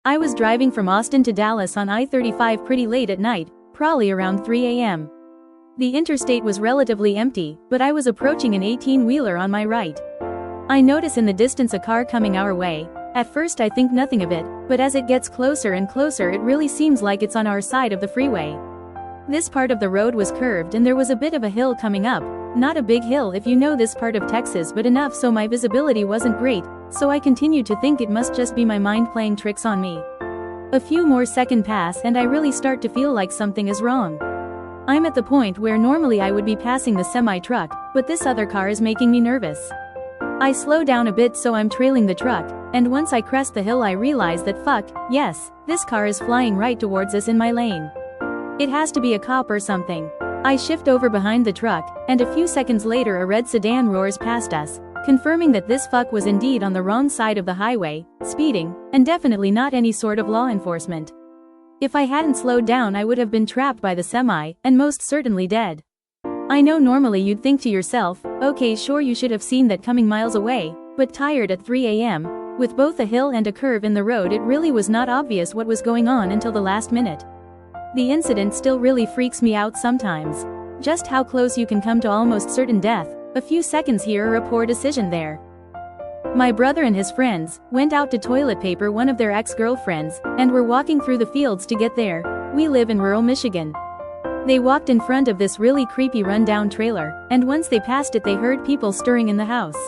I was driving from Austin to Dallas on I-35 pretty late at night, probably around 3 a.m. The interstate was relatively empty, but I was approaching an 18-wheeler on my right. I notice in the distance a car coming our way. At first I think nothing of it, but as it gets closer and closer it really seems like it's on our side of the freeway. This part of the road was curved and there was a bit of a hill coming up, not a big hill if you know this part of Texas, but enough so my visibility wasn't great, so I continued to think it must just be my mind playing tricks on me. A few more seconds pass and I really start to feel like something is wrong. I'm at the point where normally I would be passing the semi-truck, but this other car is making me nervous. I slow down a bit so I'm trailing the truck, and once I crest the hill I realize that yes, this car is flying right towards us in my lane. It has to be a cop or something. I shift over behind the truck, and a few seconds later a red sedan roars past us, confirming that this fuck was indeed on the wrong side of the highway, speeding, and definitely not any sort of law enforcement. If I hadn't slowed down I would have been trapped by the semi, and most certainly dead. I know normally you'd think to yourself, okay sure you should have seen that coming miles away, but tired at 3 a.m., with both a hill and a curve in the road it really was not obvious what was going on until the last minute. The incident still really freaks me out sometimes. Just how close you can come to almost certain death, a few seconds here or a poor decision there. My brother and his friends went out to toilet paper one of their ex-girlfriends, and were walking through the fields to get there. We live in rural Michigan. They walked in front of this really creepy rundown trailer, and once they passed it they heard people stirring in the house.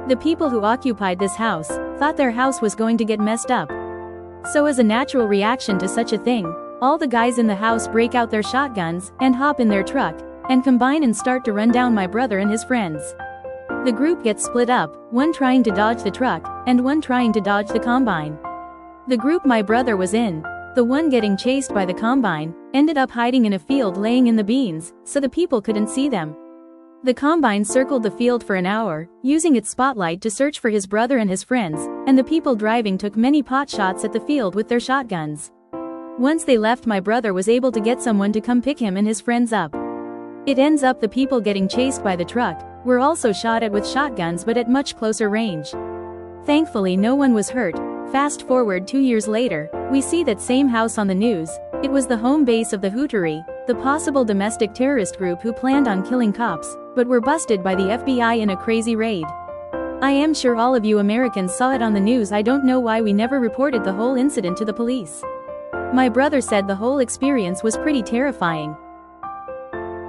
The people who occupied this house thought their house was going to get messed up. So as a natural reaction to such a thing, all the guys in the house break out their shotguns and hop in their truck, and combine and start to run down my brother and his friends. The group gets split up, one trying to dodge the truck, and one trying to dodge the combine. The group my brother was in, the one getting chased by the combine, ended up hiding in a field laying in the beans, so the people couldn't see them. The combine circled the field for an hour, using its spotlight to search for his brother and his friends, and the people driving took many pot shots at the field with their shotguns. Once they left my brother was able to get someone to come pick him and his friends up. It ends up the people getting chased by the truck were also shot at with shotguns but at much closer range. Thankfully no one was hurt. Fast forward 2 years later, we see that same house on the news. It was the home base of the Hootery, the possible domestic terrorist group who planned on killing cops, but were busted by the FBI in a crazy raid. I am sure all of you Americans saw it on the news. I don't know why we never reported the whole incident to the police. My brother said the whole experience was pretty terrifying.